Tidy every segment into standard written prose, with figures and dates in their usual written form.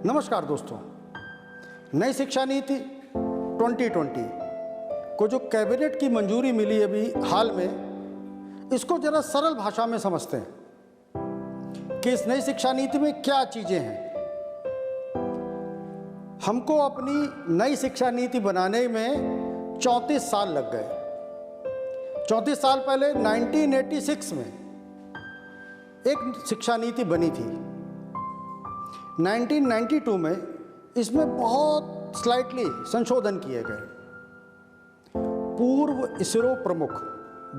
नमस्कार दोस्तों, नई शिक्षा नीति 2020 को जो कैबिनेट की मंजूरी मिली अभी हाल में, इसको जरा सरल भाषा में समझते हैं कि इस नई शिक्षा नीति में क्या चीज़ें हैं। हमको अपनी नई शिक्षा नीति बनाने में 34 साल लग गए। 34 साल पहले 1986 में एक शिक्षा नीति बनी थी। 1992 में इसमें बहुत स्लाइटली संशोधन किए गए। पूर्व इसरो प्रमुख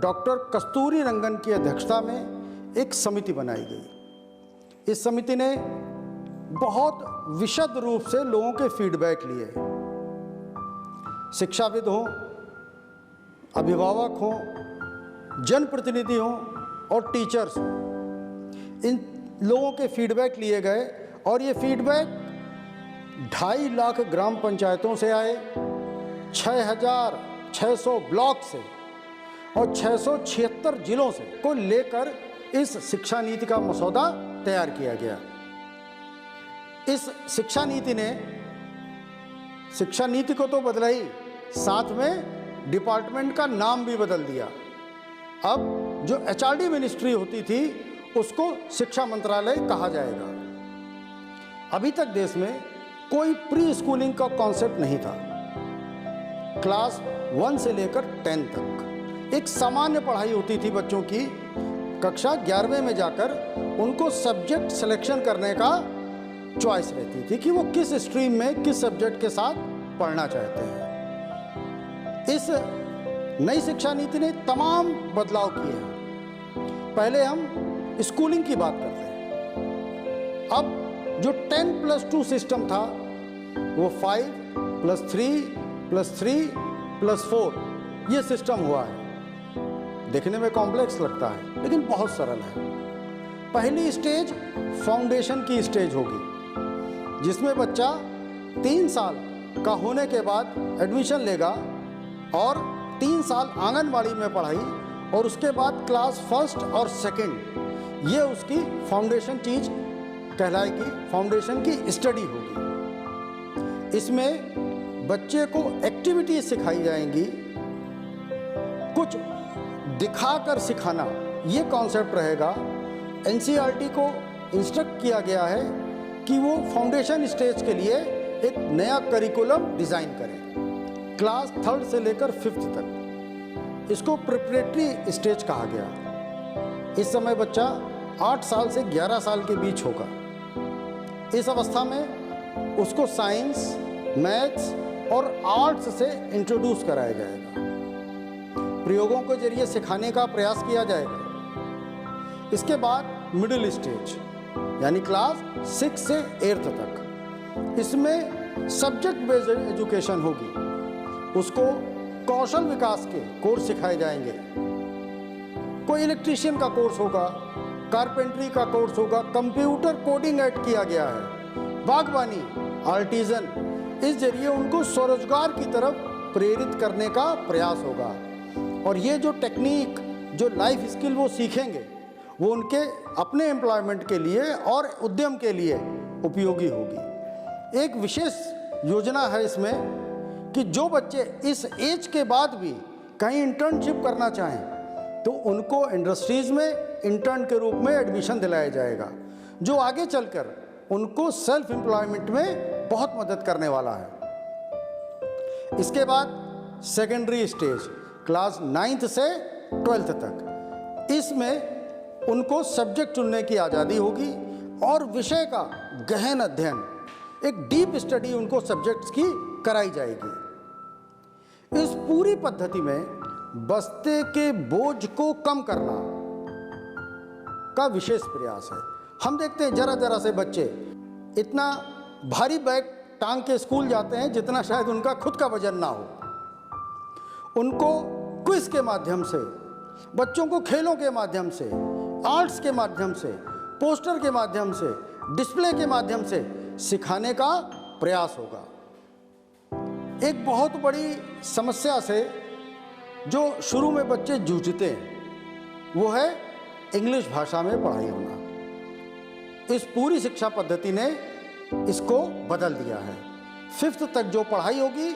डॉक्टर कस्तूरी रंगन की अध्यक्षता में एक समिति बनाई गई। इस समिति ने बहुत विशद रूप से लोगों के फीडबैक लिए। शिक्षाविद हों, अभिभावक हों, जनप्रतिनिधि हों और टीचर्स हों, इन लोगों के फीडबैक लिए गए और ये फीडबैक 2.5 लाख ग्राम पंचायतों से आए, 6,600 ब्लॉक से और 676 जिलों से को लेकर इस शिक्षा नीति का मसौदा तैयार किया गया। इस शिक्षा नीति ने शिक्षा नीति को तो बदला ही, साथ में डिपार्टमेंट का नाम भी बदल दिया। अब जो HRD मिनिस्ट्री होती थी उसको शिक्षा मंत्रालय कहा जाएगा। अभी तक देश में कोई प्री स्कूलिंग का कॉन्सेप्ट नहीं था। क्लास 1 से लेकर 10 तक एक सामान्य पढ़ाई होती थी बच्चों की। कक्षा 11वें में जाकर उनको सब्जेक्ट सिलेक्शन करने का चॉइस रहती थी कि वो किस स्ट्रीम में किस सब्जेक्ट के साथ पढ़ना चाहते हैं। इस नई शिक्षा नीति ने तमाम बदलाव किए हैं। पहले हम स्कूलिंग की बात करते हैं। अब जो 10+2 सिस्टम था वो 5+3+3+4 ये सिस्टम हुआ है। देखने में कॉम्प्लेक्स लगता है लेकिन बहुत सरल है। पहली स्टेज फाउंडेशन की स्टेज होगी, जिसमें बच्चा 3 साल का होने के बाद एडमिशन लेगा और 3 साल आंगनबाड़ी में पढ़ाई और उसके बाद क्लास 1 और 2 ये उसकी फाउंडेशन चीज कहलाएगी, फाउंडेशन की स्टडी होगी। इसमें बच्चे को एक्टिविटीज सिखाई जाएंगी, कुछ दिखाकर सिखाना ये कॉन्सेप्ट रहेगा। NCERT को इंस्ट्रक्ट किया गया है कि वो फाउंडेशन स्टेज के लिए एक नया करिकुलम डिज़ाइन करें, क्लास 3rd से लेकर 5th तक। इसको प्रिपरेटरी स्टेज कहा गया। इस समय बच्चा 8 साल से 11 साल के बीच होगा। इस अवस्था में उसको साइंस, मैथ्स और आर्ट्स से इंट्रोड्यूस कराया जाएगा। प्रयोगों के जरिए सिखाने का प्रयास किया जाएगा। इसके बाद मिडिल स्टेज यानी क्लास 6 से 8th तक, इसमें सब्जेक्ट बेस्ड एजुकेशन होगी। उसको कौशल विकास के कोर्स सिखाए जाएंगे। कोई इलेक्ट्रीशियन का कोर्स होगा, कारपेंटरी का कोर्स होगा, कंप्यूटर कोडिंग ऐड किया गया है, बागवानी, आर्टिजन। इस जरिए उनको स्वरोजगार की तरफ प्रेरित करने का प्रयास होगा। और ये जो टेक्निक, जो लाइफ स्किल वो सीखेंगे वो उनके अपने एम्प्लॉयमेंट के लिए और उद्यम के लिए उपयोगी होगी। एक विशेष योजना है इसमें कि जो बच्चे इस एज के बाद भी कहीं इंटर्नशिप करना चाहें तो उनको इंडस्ट्रीज में इंटर्न के रूप में एडमिशन दिलाया जाएगा, जो आगे चलकर उनको सेल्फ एम्प्लॉयमेंट में बहुत मदद करने वाला है। इसके बाद सेकेंडरी स्टेज क्लास 9th से 12th तक, इसमें उनको सब्जेक्ट चुनने की आज़ादी होगी और विषय का गहन अध्ययन, एक डीप स्टडी उनको सब्जेक्ट्स की कराई जाएगी। इस पूरी पद्धति में बस्ते के बोझ को कम करना का विशेष प्रयास है। हम देखते हैं जरा जरा से बच्चे इतना भारी बैग टांग के स्कूल जाते हैं जितना शायद उनका खुद का वजन ना हो। उनको क्विज के माध्यम से, बच्चों को खेलों के माध्यम से, आर्ट्स के माध्यम से, पोस्टर के माध्यम से, डिस्प्ले के माध्यम से सिखाने का प्रयास होगा। एक बहुत बड़ी समस्या से जो शुरू में बच्चे जूझते हैं वो है इंग्लिश भाषा में पढ़ाई होना। इस पूरी शिक्षा पद्धति ने इसको बदल दिया है। 5th तक जो पढ़ाई होगी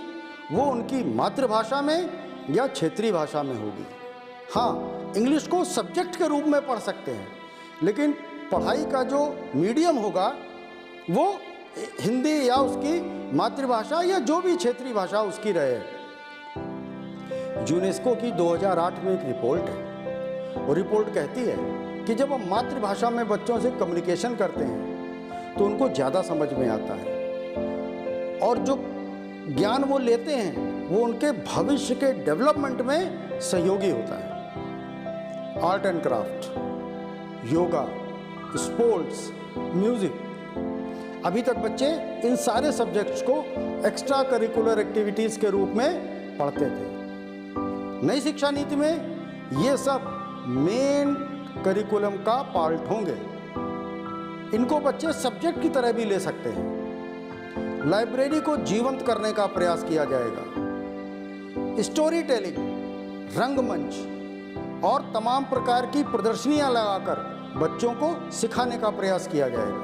वो उनकी मातृभाषा में या क्षेत्रीय भाषा में होगी। हाँ, इंग्लिश को सब्जेक्ट के रूप में पढ़ सकते हैं, लेकिन पढ़ाई का जो मीडियम होगा वो हिंदी या उसकी मातृभाषा या जो भी क्षेत्रीय भाषा उसकी रहे। यूनेस्को की 2008 में एक रिपोर्ट है, वो रिपोर्ट कहती है कि जब हम मातृभाषा में बच्चों से कम्युनिकेशन करते हैं तो उनको ज़्यादा समझ में आता है और जो ज्ञान वो लेते हैं वो उनके भविष्य के डेवलपमेंट में सहयोगी होता है। Art and craft, yoga, sports, music, अभी तक बच्चे इन सारे सब्जेक्ट्स को एक्स्ट्रा करिकुलर एक्टिविटीज़ के रूप में पढ़ते थे। नई शिक्षा नीति में ये सब मेन करिकुलम का पार्ट होंगे। इनको बच्चे सब्जेक्ट की तरह भी ले सकते हैं। लाइब्रेरी को जीवंत करने का प्रयास किया जाएगा। स्टोरी टेलिंग, रंगमंच और तमाम प्रकार की प्रदर्शनियां लगाकर बच्चों को सिखाने का प्रयास किया जाएगा।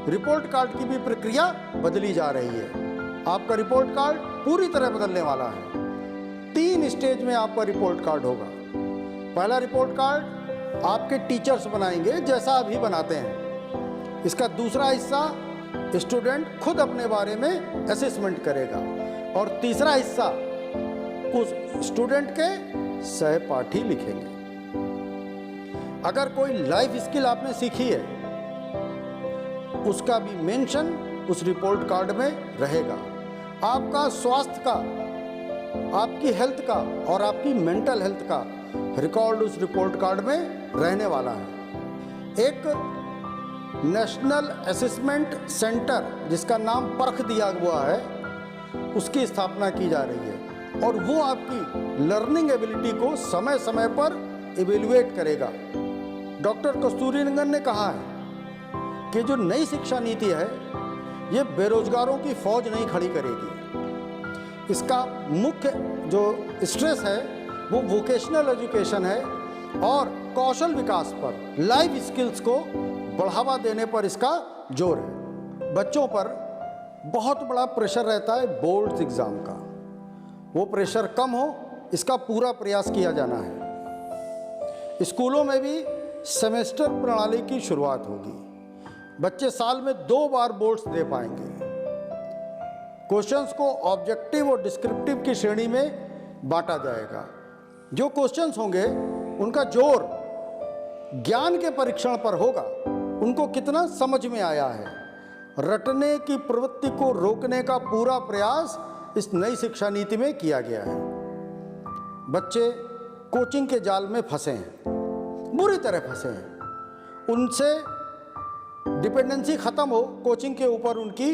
रिपोर्ट कार्ड की भी प्रक्रिया बदली जा रही है। आपका रिपोर्ट कार्ड पूरी तरह बदलने वाला है। 3 स्टेज में आपका रिपोर्ट कार्ड होगा। पहला रिपोर्ट कार्ड आपके टीचर्स बनाएंगे, जैसा अभी बनाते हैं। इसका दूसरा हिस्सा स्टूडेंट खुद अपने बारे में असेसमेंट करेगा और तीसरा हिस्सा उस स्टूडेंट के सहपाठी लिखेंगे। अगर कोई लाइफ स्किल आपने सीखी है उसका भी मेंशन उस रिपोर्ट कार्ड में रहेगा। आपका स्वास्थ्य का, आपकी हेल्थ का और आपकी मेंटल हेल्थ का रिकॉर्ड उस रिपोर्ट कार्ड में रहने वाला है। एक नेशनल असेसमेंट सेंटर जिसका नाम परख दिया हुआ है उसकी स्थापना की जा रही है और वो आपकी लर्निंग एबिलिटी को समय समय पर इवेल्युएट करेगा। डॉक्टर कस्तूरीरंगन ने कहा है कि जो नई शिक्षा नीति है ये बेरोजगारों की फौज नहीं खड़ी करेगी। इसका मुख्य जो स्ट्रेस है वो वोकेशनल एजुकेशन है और कौशल विकास पर, लाइफ स्किल्स को बढ़ावा देने पर इसका जोर है। बच्चों पर बहुत बड़ा प्रेशर रहता है बोर्ड्स एग्ज़ाम का, वो प्रेशर कम हो इसका पूरा प्रयास किया जाना है। स्कूलों में भी सेमेस्टर प्रणाली की शुरुआत होगी। बच्चे साल में 2 बार बोर्ड्स दे पाएंगे। क्वेश्चंस को ऑब्जेक्टिव और डिस्क्रिप्टिव की श्रेणी में बांटा जाएगा। जो क्वेश्चंस होंगे उनका जोर ज्ञान के परीक्षण पर होगा, उनको कितना समझ में आया है। रटने की प्रवृत्ति को रोकने का पूरा प्रयास इस नई शिक्षा नीति में किया गया है। बच्चे कोचिंग के जाल में फंसे हैं, बुरी तरह फंसे हैं। उनसे डिपेंडेंसी ख़त्म हो कोचिंग के ऊपर उनकी,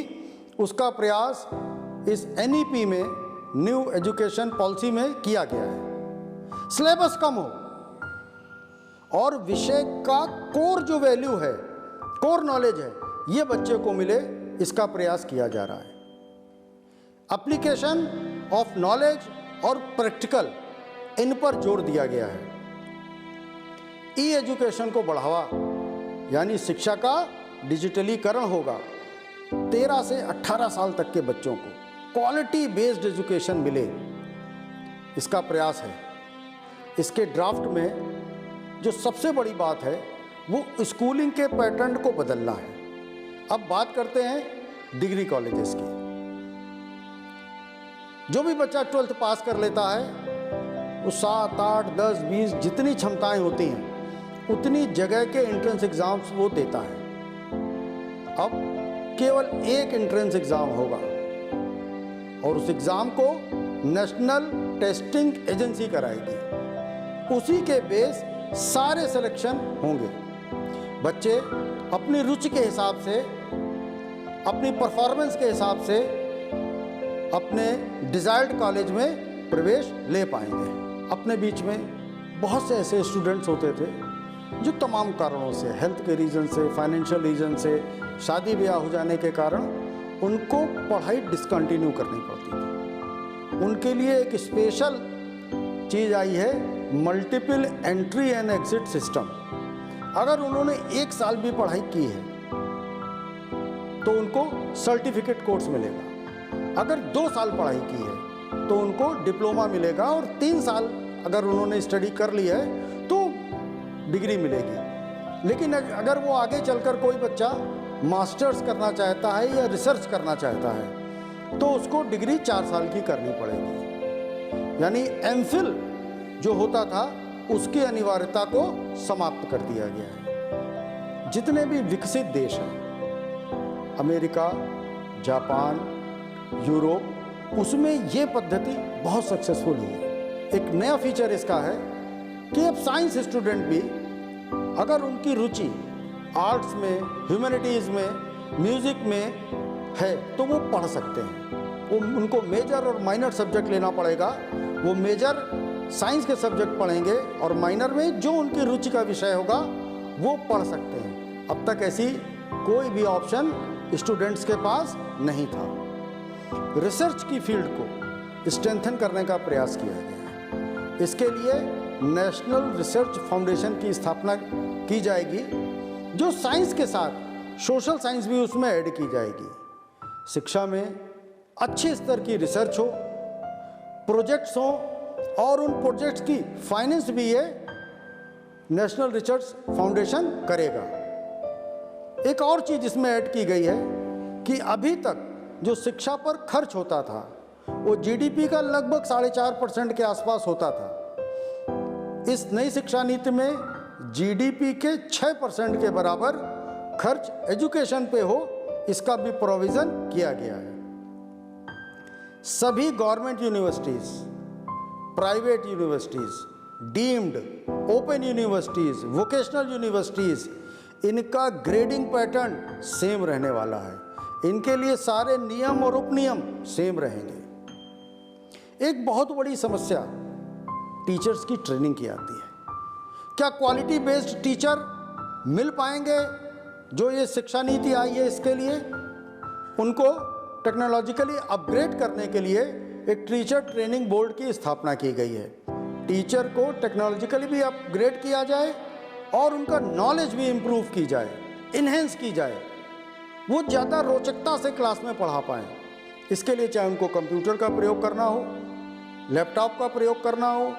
उसका प्रयास इस NEP में, न्यू एजुकेशन पॉलिसी में किया गया है। सिलेबस कम हो और विषय का कोर जो वैल्यू है, कोर नॉलेज है, ये बच्चे को मिले, इसका प्रयास किया जा रहा है। एप्लीकेशन ऑफ नॉलेज और प्रैक्टिकल, इन पर जोर दिया गया है। एजुकेशन को बढ़ावा, यानी शिक्षा का डिजिटलीकरण होगा। 13 से 18 साल तक के बच्चों को क्वालिटी बेस्ड एजुकेशन मिले, इसका प्रयास है। इसके ड्राफ्ट में जो सबसे बड़ी बात है वो स्कूलिंग के पैटर्न को बदलना है। अब बात करते हैं डिग्री कॉलेजेस की। जो भी बच्चा 12th पास कर लेता है वो 7, 8, 10, 20 जितनी क्षमताएं होती हैं उतनी जगह के एंट्रेंस एग्जाम्स वो देता है। अब केवल एक एंट्रेंस एग्जाम होगा और उस एग्जाम को नेशनल टेस्टिंग एजेंसी कराएगी। उसी के बेस सारे सिलेक्शन होंगे। बच्चे अपनी रुचि के हिसाब से, अपनी परफॉर्मेंस के हिसाब से अपने डिज़ायर्ड कॉलेज में प्रवेश ले पाएंगे। अपने बीच में बहुत से ऐसे स्टूडेंट्स होते थे जो तमाम कारणों से, हेल्थ के रीज़न से, फाइनेंशियल रीज़न से, शादी ब्याह हो जाने के कारण उनको पढ़ाई डिसकंटिन्यू करनी पड़ती थी। उनके लिए एक स्पेशल चीज़ आई है, multiple entry and exit system. अगर उन्होंने 1 साल भी पढ़ाई की है तो उनको सर्टिफिकेट कोर्स मिलेगा। अगर 2 साल पढ़ाई की है तो उनको डिप्लोमा मिलेगा, और 3 साल अगर उन्होंने स्टडी कर ली है तो डिग्री मिलेगी। लेकिन अगर वो आगे चलकर कोई बच्चा मास्टर्स करना चाहता है या रिसर्च करना चाहता है तो उसको डिग्री 4 साल की करनी पड़ेगी। यानी एमफिल जो होता था उसकी अनिवार्यता को समाप्त कर दिया गया है। जितने भी विकसित देश हैं, अमेरिका, जापान, यूरोप, उसमें ये पद्धति बहुत सक्सेसफुल हुई है। एक नया फीचर इसका है कि अब साइंस स्टूडेंट भी अगर उनकी रुचि आर्ट्स में, ह्यूमैनिटीज़ में, म्यूज़िक में है तो वो पढ़ सकते हैं। वो उनको मेजर और माइनर सब्जेक्ट लेना पड़ेगा। वो मेजर साइंस के सब्जेक्ट पढ़ेंगे और माइनर में जो उनकी रुचि का विषय होगा वो पढ़ सकते हैं। अब तक ऐसी कोई भी ऑप्शन स्टूडेंट्स के पास नहीं था। रिसर्च की फील्ड को स्ट्रेंथन करने का प्रयास किया गया। इसके लिए नेशनल रिसर्च फाउंडेशन की स्थापना की जाएगी, जो साइंस के साथ सोशल साइंस भी उसमें ऐड की जाएगी। शिक्षा में अच्छे स्तर की रिसर्च हो, प्रोजेक्ट्स हो, और उन प्रोजेक्ट्स की फाइनेंस भी ये नेशनल रिसर्च फाउंडेशन करेगा। एक और चीज़ इसमें ऐड की गई है कि अभी तक जो शिक्षा पर खर्च होता था वो जीडीपी का लगभग 4.5% के आसपास होता था। इस नई शिक्षा नीति में जीडीपी के 6% के बराबर खर्च एजुकेशन पे हो, इसका भी प्रोविज़न किया गया है। सभी government universities, private universities, deemed, open universities, vocational universities, इनका ग्रेडिंग पैटर्न सेम रहने वाला है। इनके लिए सारे नियम और उपनियम सेम रहेंगे। एक बहुत बड़ी समस्या टीचर्स की ट्रेनिंग की आती है। क्या क्वालिटी बेस्ड टीचर मिल पाएंगे? जो ये शिक्षा नीति आई है इसके लिए उनको टेक्नोलॉजिकली अपग्रेड करने के लिए एक टीचर ट्रेनिंग बोर्ड की स्थापना की गई है। टीचर को टेक्नोलॉजिकली भी अपग्रेड किया जाए और उनका नॉलेज भी इम्प्रूव की जाए, इन्हेंस की जाए, वो ज़्यादा रोचकता से क्लास में पढ़ा पाएँ। इसके लिए चाहे उनको कंप्यूटर का प्रयोग करना हो, लैपटॉप का प्रयोग करना हो,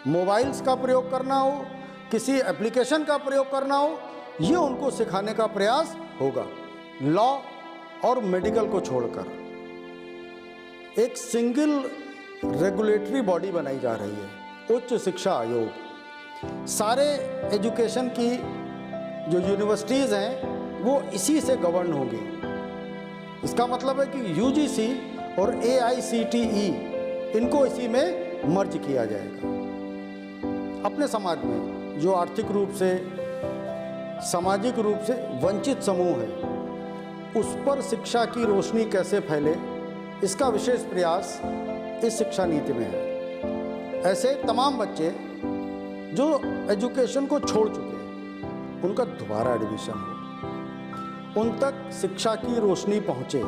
मोबाइल्स का प्रयोग करना हो, किसी एप्लीकेशन का प्रयोग करना हो, ये उनको सिखाने का प्रयास होगा। लॉ और मेडिकल को छोड़कर एक सिंगल रेगुलेटरी बॉडी बनाई जा रही है, उच्च शिक्षा आयोग। सारे एजुकेशन की जो यूनिवर्सिटीज़ हैं वो इसी से गवर्न होगी। इसका मतलब है कि यूजीसी और AICTE इनको इसी में मर्ज किया जाएगा। अपने समाज में जो आर्थिक रूप से, सामाजिक रूप से वंचित समूह है, उस पर शिक्षा की रोशनी कैसे फैले, इसका विशेष प्रयास इस शिक्षा नीति में है। ऐसे तमाम बच्चे जो एजुकेशन को छोड़ चुके हैं, उनका दोबारा एडमिशन हो, उन तक शिक्षा की रोशनी पहुँचे,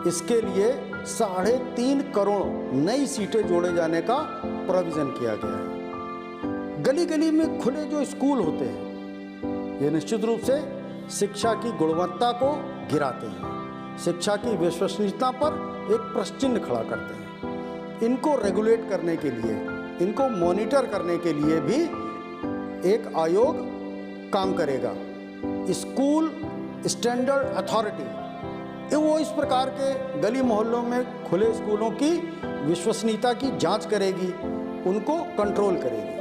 इसके लिए 3.5 करोड़ नई सीटें जोड़े जाने का प्रोविज़न किया गया है। गली गली में खुले जो स्कूल होते हैं, ये निश्चित रूप से शिक्षा की गुणवत्ता को गिराते हैं, शिक्षा की विश्वसनीयता पर एक प्रश्न चिन्ह खड़ा करते हैं। इनको रेगुलेट करने के लिए, इनको मॉनिटर करने के लिए भी एक आयोग काम करेगा। स्कूल स्टैंडर्ड अथॉरिटी, वो इस प्रकार के गली मोहल्लों में खुले स्कूलों की विश्वसनीयता की जांच करेगी, उनको कंट्रोल करेगी।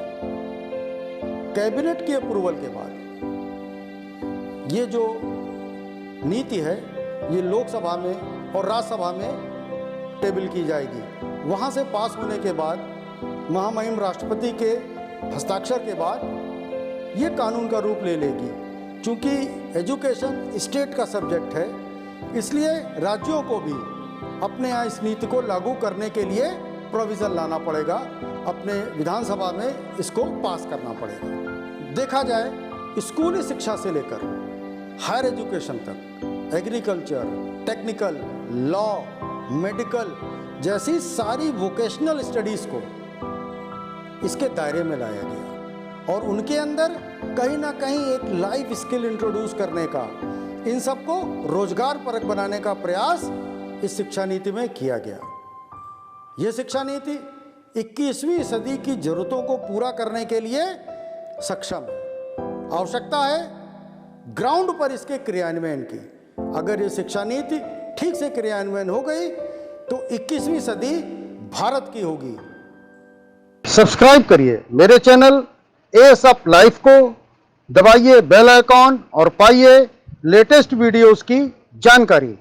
कैबिनेट की अप्रूवल के बाद ये जो नीति है ये लोकसभा में और राज्यसभा में टेबल की जाएगी। वहाँ से पास होने के बाद महामहिम राष्ट्रपति के हस्ताक्षर के बाद ये कानून का रूप ले लेगी। चूँकि एजुकेशन स्टेट का सब्जेक्ट है, इसलिए राज्यों को भी अपने यहाँ इस नीति को लागू करने के लिए प्रोविज़न लाना पड़ेगा, अपने विधानसभा में इसको पास करना पड़ेगा। देखा जाए स्कूली शिक्षा से लेकर हायर एजुकेशन तक, एग्रीकल्चर, टेक्निकल, लॉ, मेडिकल जैसी सारी वोकेशनल स्टडीज़ को इसके दायरे में लाया गया और उनके अंदर कहीं ना कहीं एक लाइफ स्किल इंट्रोड्यूस करने का, इन सबको रोजगार परक बनाने का प्रयास इस शिक्षा नीति में किया गया। यह शिक्षा नीति 21वीं सदी की जरूरतों को पूरा करने के लिए सक्षम है। आवश्यकता है ग्राउंड पर इसके क्रियान्वयन की। अगर ये शिक्षा नीति ठीक से क्रियान्वयन हो गई तो 21वीं सदी भारत की होगी। सब्सक्राइब करिए मेरे चैनल एएसएफ लाइव को, दबाइए बेल आइकॉन और पाइए लेटेस्ट वीडियोस की जानकारी।